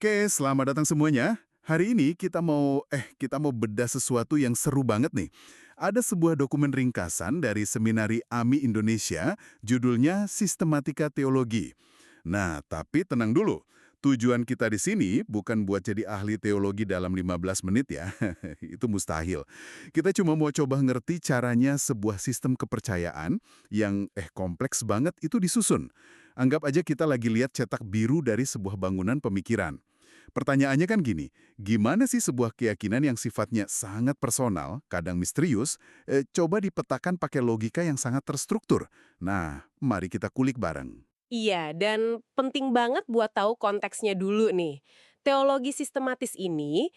Oke, selamat datang semuanya. Hari ini kita mau bedah sesuatu yang seru banget nih. Ada sebuah dokumen ringkasan dari Seminari AMI Indonesia, judulnya Sistematika Teologi. Nah, tapi tenang dulu. Tujuan kita di sini bukan buat jadi ahli teologi dalam 15 menit ya. Itu mustahil. Kita cuma mau coba ngerti caranya sebuah sistem kepercayaan yang kompleks banget itu disusun. Anggap aja kita lagi lihat cetak biru dari sebuah bangunan pemikiran. Pertanyaannya kan gini, gimana sih sebuah keyakinan yang sifatnya sangat personal, kadang misterius, coba dipetakan pakai logika yang sangat terstruktur? Nah, mari kita kulik bareng. Iya, dan penting banget buat tahu konteksnya dulu nih. Teologi sistematis ini,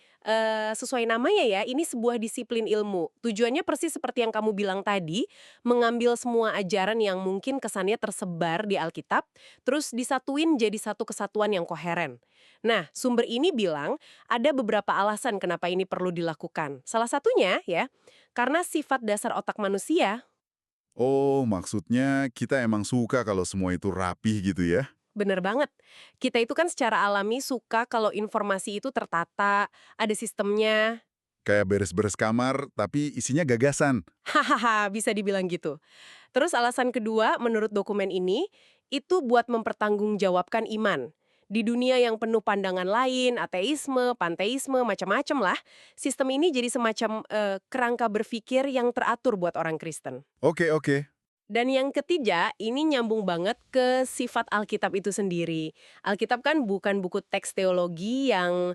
sesuai namanya ya, ini sebuah disiplin ilmu. Tujuannya persis seperti yang kamu bilang tadi, mengambil semua ajaran yang mungkin kesannya tersebar di Alkitab, terus disatuin jadi satu kesatuan yang koheren. Nah, sumber ini bilang ada beberapa alasan kenapa ini perlu dilakukan. Salah satunya ya, karena sifat dasar otak manusia. Oh, maksudnya kita emang suka kalau semua itu rapih gitu ya? Bener banget. Kita itu kan secara alami suka kalau informasi itu tertata, ada sistemnya. Kayak beres-beres kamar, tapi isinya gagasan. Hahaha, bisa dibilang gitu. Terus alasan kedua, menurut dokumen ini, itu buat mempertanggungjawabkan iman. Di dunia yang penuh pandangan lain, ateisme, panteisme, macam-macam lah, sistem ini jadi semacam kerangka berpikir yang teratur buat orang Kristen. Oke, oke. Dan yang ketiga, ini nyambung banget ke sifat Alkitab itu sendiri. Alkitab kan bukan buku teks teologi yang,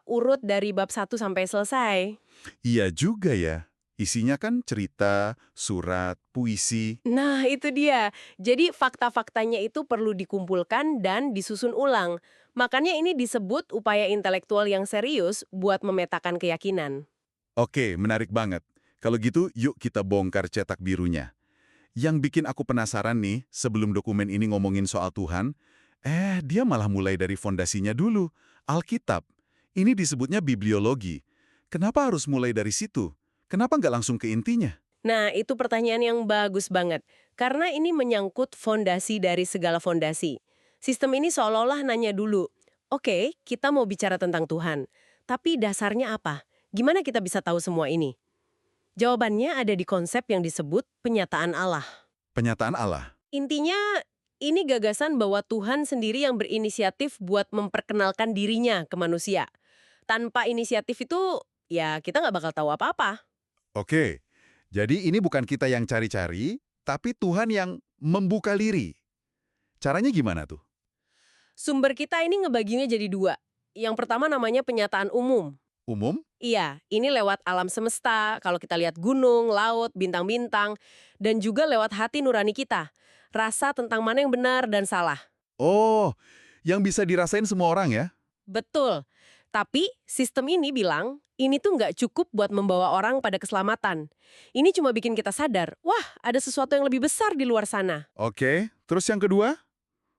urut dari bab satu sampai selesai. Iya juga ya. Isinya kan cerita, surat, puisi. Nah, itu dia. Jadi fakta-faktanya itu perlu dikumpulkan dan disusun ulang. Makanya ini disebut upaya intelektual yang serius buat memetakan keyakinan. Oke, menarik banget. Kalau gitu, yuk kita bongkar cetak birunya. Yang bikin aku penasaran nih, sebelum dokumen ini ngomongin soal Tuhan, dia malah mulai dari fondasinya dulu, Alkitab. Ini disebutnya bibliologi. Kenapa harus mulai dari situ? Kenapa nggak langsung ke intinya? Nah, itu pertanyaan yang bagus banget. Karena ini menyangkut fondasi dari segala fondasi. Sistem ini seolah-olah nanya dulu, oke, kita mau bicara tentang Tuhan. Tapi dasarnya apa? Gimana kita bisa tahu semua ini? Jawabannya ada di konsep yang disebut penyataan Allah. Penyataan Allah. Intinya, ini gagasan bahwa Tuhan sendiri yang berinisiatif buat memperkenalkan dirinya ke manusia. Tanpa inisiatif itu, ya kita nggak bakal tahu apa-apa. Oke, jadi ini bukan kita yang cari-cari, tapi Tuhan yang membuka diri. Caranya gimana tuh? Sumber kita ini ngebaginya jadi dua. Yang pertama namanya penyataan umum. Umum? Iya, ini lewat alam semesta, kalau kita lihat gunung, laut, bintang-bintang, dan juga lewat hati nurani kita. Rasa tentang mana yang benar dan salah. Oh, yang bisa dirasain semua orang ya? Betul. Tapi sistem ini bilang, ini tuh nggak cukup buat membawa orang pada keselamatan. Ini cuma bikin kita sadar, wah ada sesuatu yang lebih besar di luar sana. Oke, terus yang kedua?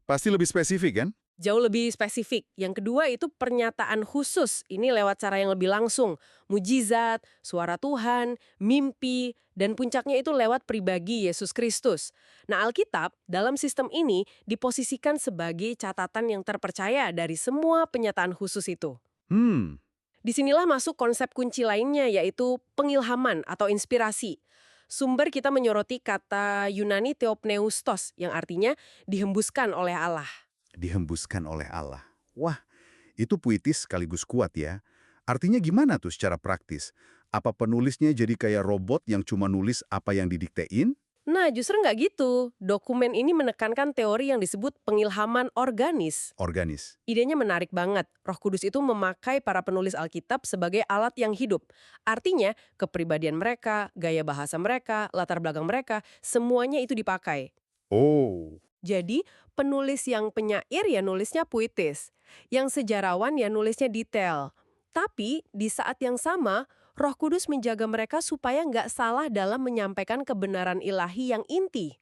Pasti lebih spesifik kan? Jauh lebih spesifik. Yang kedua itu pernyataan khusus. Ini lewat cara yang lebih langsung. Mujizat, suara Tuhan, mimpi, dan puncaknya itu lewat pribadi Yesus Kristus. Nah, Alkitab dalam sistem ini diposisikan sebagai catatan yang terpercaya dari semua penyataan khusus itu. Hmm, Disinilah masuk konsep kunci lainnya, yaitu pengilhaman atau inspirasi. Sumber kita menyoroti kata Yunani theopneustos, yang artinya dihembuskan oleh Allah. dihembuskan oleh Allah. Wah, itu puitis sekaligus kuat ya. Artinya gimana tuh secara praktis? Apa penulisnya jadi kayak robot yang cuma nulis apa yang didiktein? Nah, justru nggak gitu. Dokumen ini menekankan teori yang disebut pengilhaman organis. Organis. Idenya menarik banget. Roh Kudus itu memakai para penulis Alkitab sebagai alat yang hidup. Artinya, kepribadian mereka, gaya bahasa mereka, latar belakang mereka, semuanya itu dipakai. Oh, Jadi, penulis yang penyair ya nulisnya puitis. Yang sejarawan ya nulisnya detail. Tapi, di saat yang sama, Roh Kudus menjaga mereka supaya nggak salah dalam menyampaikan kebenaran ilahi yang inti.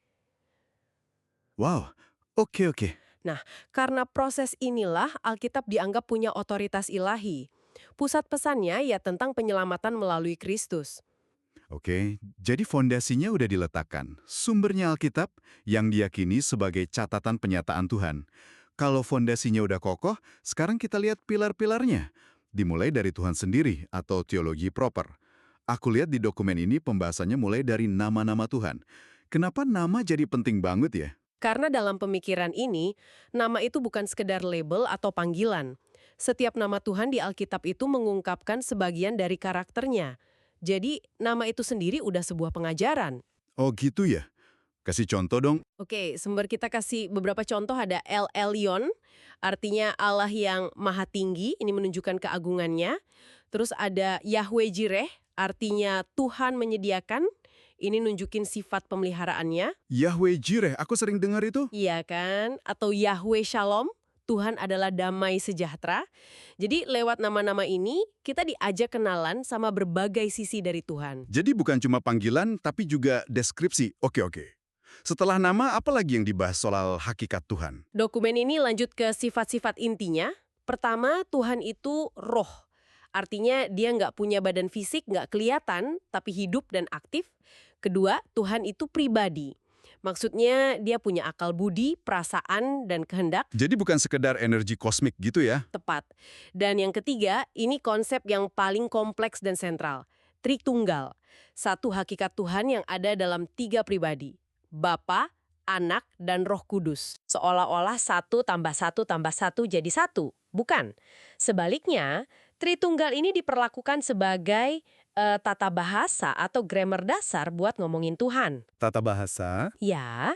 wow. Oke, oke. Nah, karena proses inilah Alkitab dianggap punya otoritas ilahi. Pusat pesannya ya tentang penyelamatan melalui Kristus. Oke, jadi fondasinya udah diletakkan. Sumbernya Alkitab yang diyakini sebagai catatan penyataan Tuhan. Kalau fondasinya udah kokoh, sekarang kita lihat pilar-pilarnya. Dimulai dari Tuhan sendiri atau teologi proper. Aku lihat di dokumen ini pembahasannya mulai dari nama-nama Tuhan. Kenapa nama jadi penting banget ya? Karena dalam pemikiran ini, nama itu bukan sekedar label atau panggilan. Setiap nama Tuhan di Alkitab itu mengungkapkan sebagian dari karakternya. Jadi, nama itu sendiri udah sebuah pengajaran. Oh gitu ya? Kasih contoh dong. Oke, sumber kita kasih beberapa contoh ada El Elyon, artinya Allah yang maha tinggi, ini menunjukkan keagungannya. Terus ada Yahweh Jireh, artinya Tuhan menyediakan, ini nunjukin sifat pemeliharaannya. Yahweh Jireh, aku sering dengar itu. Iya kan? Atau Yahweh Shalom, Tuhan adalah damai sejahtera. Jadi lewat nama-nama ini, kita diajak kenalan sama berbagai sisi dari Tuhan. Jadi bukan cuma panggilan, tapi juga deskripsi. Oke. Setelah nama, apa lagi yang dibahas soal hakikat Tuhan? Dokumen ini lanjut ke sifat-sifat intinya. Pertama, Tuhan itu roh. Artinya dia nggak punya badan fisik, nggak kelihatan, tapi hidup dan aktif. Kedua, Tuhan itu pribadi. Maksudnya dia punya akal budi, perasaan, dan kehendak. Jadi bukan sekedar energi kosmik gitu ya? Tepat. Dan yang ketiga, ini konsep yang paling kompleks dan sentral. Tritunggal. Satu hakikat Tuhan yang ada dalam 3 pribadi. Bapa, Anak, dan Roh Kudus. Seolah-olah 1+1+1 jadi 1. Bukan. Sebaliknya, Tritunggal ini diperlakukan sebagai tata bahasa atau grammar dasar buat ngomongin Tuhan. Tata bahasa. Ya,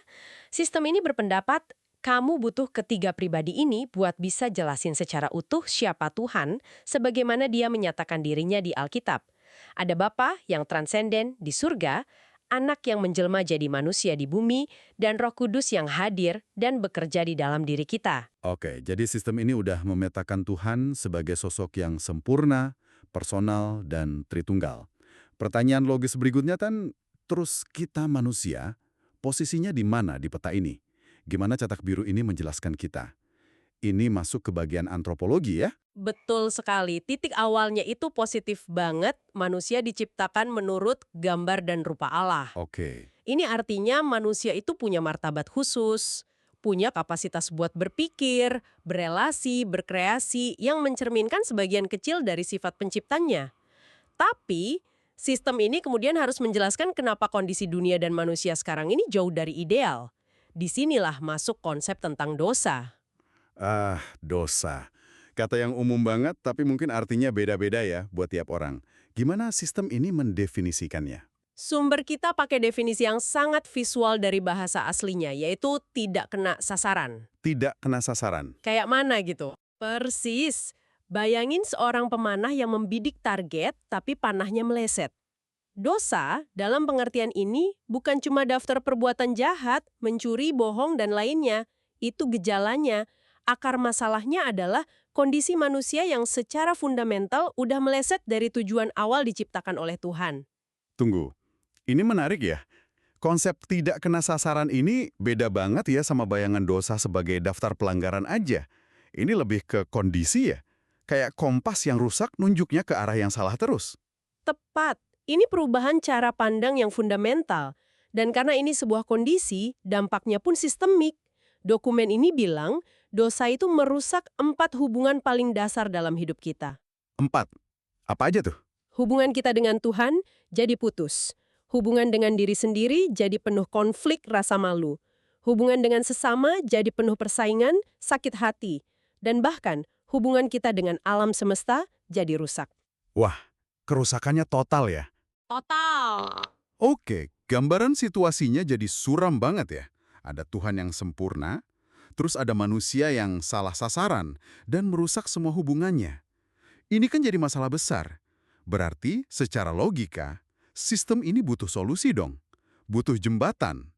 sistem ini berpendapat kamu butuh ketiga pribadi ini buat bisa jelasin secara utuh siapa Tuhan sebagaimana dia menyatakan dirinya di Alkitab. Ada Bapa yang transenden di surga, Anak yang menjelma jadi manusia di bumi, dan Roh Kudus yang hadir dan bekerja di dalam diri kita. Oke, jadi sistem ini udah memetakan Tuhan sebagai sosok yang sempurna, personal, dan tritunggal. Pertanyaan logis berikutnya kan, terus kita manusia, posisinya di mana di peta ini? Gimana cetak biru ini menjelaskan kita? Ini masuk ke bagian antropologi ya? Betul sekali, titik awalnya itu positif banget, manusia diciptakan menurut gambar dan rupa Allah. Oke. Ini artinya manusia itu punya martabat khusus, punya kapasitas buat berpikir, berelasi, berkreasi, yang mencerminkan sebagian kecil dari sifat penciptanya. Tapi, sistem ini kemudian harus menjelaskan kenapa kondisi dunia dan manusia sekarang ini jauh dari ideal. Disinilah masuk konsep tentang dosa. Dosa. Kata yang umum banget, tapi mungkin artinya beda-beda ya buat tiap orang. Gimana sistem ini mendefinisikannya? Sumber kita pakai definisi yang sangat visual dari bahasa aslinya, yaitu tidak kena sasaran. Tidak kena sasaran. Kayak mana gitu? Persis. Bayangin seorang pemanah yang membidik target, tapi panahnya meleset. Dosa, dalam pengertian ini, bukan cuma daftar perbuatan jahat, mencuri, bohong, dan lainnya. Itu gejalanya. Akar masalahnya adalah kondisi manusia yang secara fundamental udah meleset dari tujuan awal diciptakan oleh Tuhan. Tunggu, ini menarik ya. Konsep tidak kena sasaran ini beda banget ya sama bayangan dosa sebagai daftar pelanggaran aja. Ini lebih ke kondisi ya. Kayak kompas yang rusak nunjuknya ke arah yang salah terus. Tepat. Ini perubahan cara pandang yang fundamental. Dan karena ini sebuah kondisi, dampaknya pun sistemik. Dokumen ini bilang, dosa itu merusak 4 hubungan paling dasar dalam hidup kita. 4. Apa aja tuh? Hubungan kita dengan Tuhan jadi putus. Hubungan dengan diri sendiri jadi penuh konflik rasa malu. Hubungan dengan sesama jadi penuh persaingan, sakit hati. Dan bahkan, hubungan kita dengan alam semesta jadi rusak. Wah, kerusakannya total ya. Total. Oke, gambaran situasinya jadi suram banget ya. Ada Tuhan yang sempurna, terus ada manusia yang salah sasaran dan merusak semua hubungannya. Ini kan jadi masalah besar. Berarti, secara logika, sistem ini butuh solusi dong. Butuh jembatan.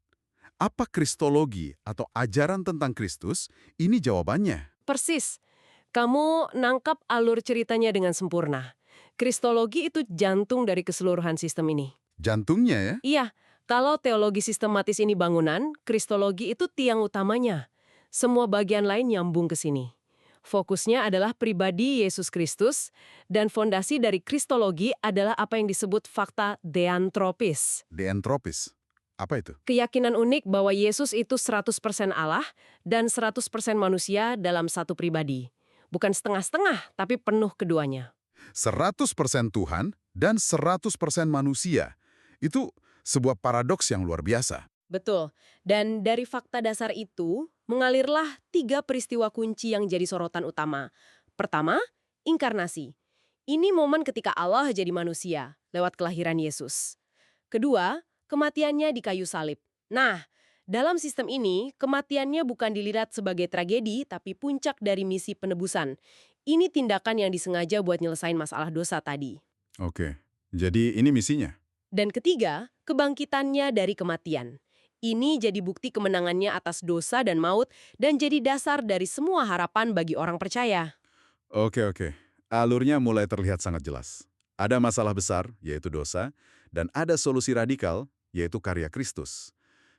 Apa kristologi atau ajaran tentang Kristus? Ini jawabannya. Persis. Kamu nangkap alur ceritanya dengan sempurna. Kristologi itu jantung dari keseluruhan sistem ini. Jantungnya ya? Iya, kalau teologi sistematis ini bangunan, kristologi itu tiang utamanya. Semua bagian lain nyambung ke sini. Fokusnya adalah pribadi Yesus Kristus, dan fondasi dari kristologi adalah apa yang disebut fakta deantropis. Deantropis. Apa itu? Keyakinan unik bahwa Yesus itu 100% Allah dan 100% manusia dalam satu pribadi. Bukan setengah-setengah, tapi penuh keduanya. 100% Tuhan dan 100% manusia. Itu sebuah paradoks yang luar biasa. Betul. Dan dari fakta dasar itu, mengalirlah 3 peristiwa kunci yang jadi sorotan utama. Pertama, inkarnasi. Ini momen ketika Allah jadi manusia, lewat kelahiran Yesus. Kedua, kematiannya di kayu salib. Nah, dalam sistem ini, kematiannya bukan dilihat sebagai tragedi, tapi puncak dari misi penebusan. Ini tindakan yang disengaja buat nyelesain masalah dosa tadi. Oke, jadi ini misinya. Dan ketiga, kebangkitannya dari kematian. Ini jadi bukti kemenangannya atas dosa dan maut dan jadi dasar dari semua harapan bagi orang percaya. Oke. Alurnya mulai terlihat sangat jelas. Ada masalah besar, yaitu dosa, dan ada solusi radikal, yaitu karya Kristus.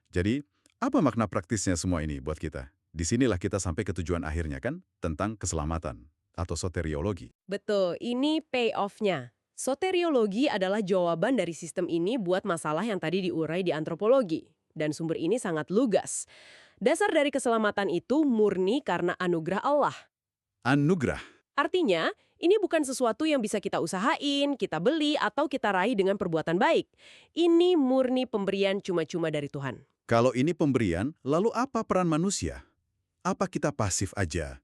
Jadi, apa makna praktisnya semua ini buat kita? Disinilah kita sampai ke tujuan akhirnya kan, tentang keselamatan, atau soteriologi. Betul, ini payoff-nya. Soteriologi adalah jawaban dari sistem ini buat masalah yang tadi diurai di antropologi. Dan sumber ini sangat lugas. Dasar dari keselamatan itu murni karena anugerah Allah. Anugerah. Artinya, ini bukan sesuatu yang bisa kita usahain, kita beli, atau kita raih dengan perbuatan baik. Ini murni pemberian cuma-cuma dari Tuhan. Kalau ini pemberian, lalu apa peran manusia? Apa kita pasif aja?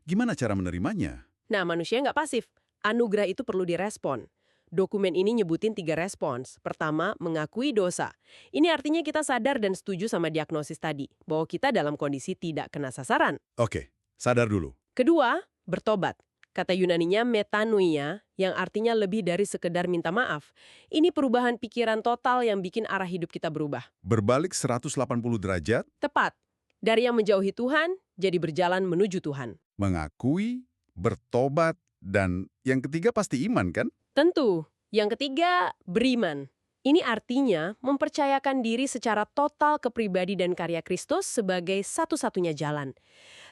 Gimana cara menerimanya? Nah, manusia nggak pasif. Anugerah itu perlu direspon. Dokumen ini nyebutin 3 respons. Pertama, mengakui dosa. Ini artinya kita sadar dan setuju sama diagnosis tadi, bahwa kita dalam kondisi tidak kena sasaran. Oke, sadar dulu. Kedua, bertobat. Kata Yunaninya metanoia, yang artinya lebih dari sekedar minta maaf. Ini perubahan pikiran total yang bikin arah hidup kita berubah. Berbalik 180 derajat, Tepat. Dari yang menjauhi Tuhan, jadi berjalan menuju Tuhan. mengakui, bertobat, dan yang ketiga pasti iman kan? Tentu. Yang ketiga, beriman. Ini artinya mempercayakan diri secara total ke pribadi dan karya Kristus sebagai satu-satunya jalan.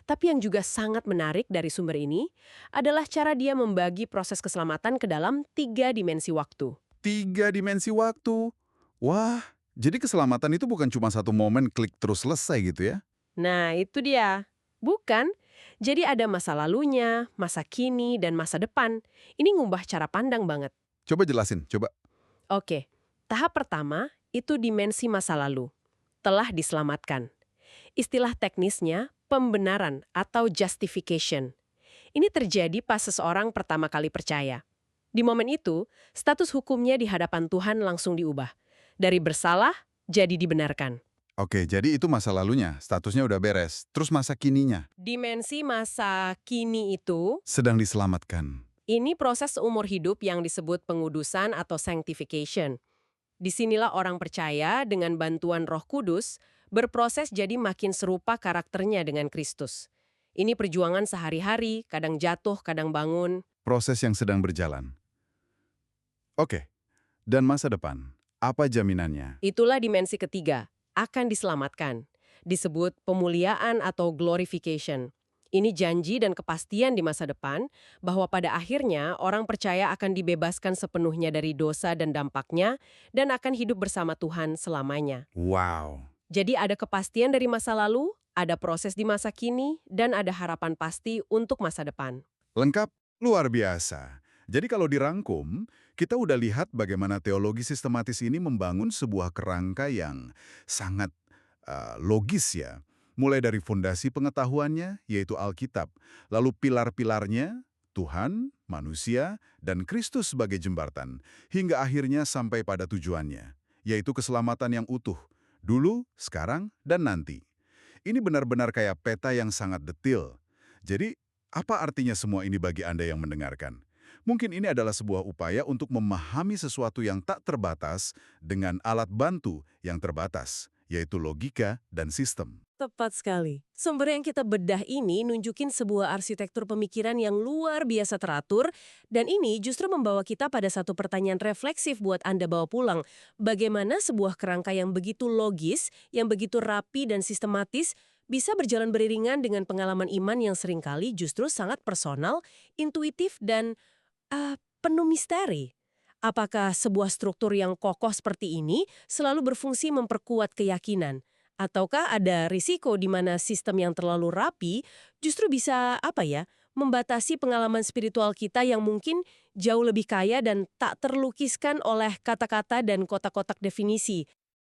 Tapi yang juga sangat menarik dari sumber ini adalah cara dia membagi proses keselamatan ke dalam 3 dimensi waktu. 3 dimensi waktu. Wah, jadi keselamatan itu bukan cuma satu momen klik terus selesai gitu ya? Nah, itu dia. Bukan. Jadi ada masa lalunya, masa kini, dan masa depan. Ini ngubah cara pandang banget. Coba jelasin, coba. Oke, tahap pertama itu dimensi masa lalu. Telah diselamatkan. Istilah teknisnya pembenaran atau justification. Ini terjadi pas seseorang pertama kali percaya. Di momen itu, status hukumnya di hadapan Tuhan langsung diubah. Dari bersalah, jadi dibenarkan. Oke, jadi itu masa lalunya, statusnya udah beres. Terus masa kininya, Dimensi masa kini itu, sedang diselamatkan. ini proses seumur hidup yang disebut pengudusan atau sanctification. Disinilah orang percaya dengan bantuan Roh Kudus berproses jadi makin serupa karakternya dengan Kristus. Ini perjuangan sehari-hari, kadang jatuh, kadang bangun. Proses yang sedang berjalan. Oke, dan masa depan, apa jaminannya? Itulah dimensi ketiga, akan diselamatkan. Disebut pemuliaan atau glorification. Ini janji dan kepastian di masa depan bahwa pada akhirnya orang percaya akan dibebaskan sepenuhnya dari dosa dan dampaknya dan akan hidup bersama Tuhan selamanya. Wow. Jadi ada kepastian dari masa lalu, ada proses di masa kini, dan ada harapan pasti untuk masa depan. Lengkap, luar biasa. Jadi kalau dirangkum, kita udah lihat bagaimana teologi sistematis ini membangun sebuah kerangka yang sangat logis ya. Mulai dari fondasi pengetahuannya, yaitu Alkitab. Lalu pilar-pilarnya, Tuhan, manusia, dan Kristus sebagai jembatan. Hingga akhirnya sampai pada tujuannya, yaitu keselamatan yang utuh. Dulu, sekarang, dan nanti. Ini benar-benar kayak peta yang sangat detil. Jadi, apa artinya semua ini bagi Anda yang mendengarkan? Mungkin ini adalah sebuah upaya untuk memahami sesuatu yang tak terbatas dengan alat bantu yang terbatas, yaitu logika dan sistem. Tepat sekali. Sumber yang kita bedah ini nunjukin sebuah arsitektur pemikiran yang luar biasa teratur, dan ini justru membawa kita pada satu pertanyaan refleksif buat Anda bawa pulang. Bagaimana sebuah kerangka yang begitu logis, yang begitu rapi dan sistematis, bisa berjalan beriringan dengan pengalaman iman yang seringkali justru sangat personal, intuitif, dan penuh misteri. Apakah sebuah struktur yang kokoh seperti ini selalu berfungsi memperkuat keyakinan? Ataukah ada risiko di mana sistem yang terlalu rapi justru bisa, membatasi pengalaman spiritual kita yang mungkin jauh lebih kaya dan tak terlukiskan oleh kata-kata dan kotak-kotak definisi?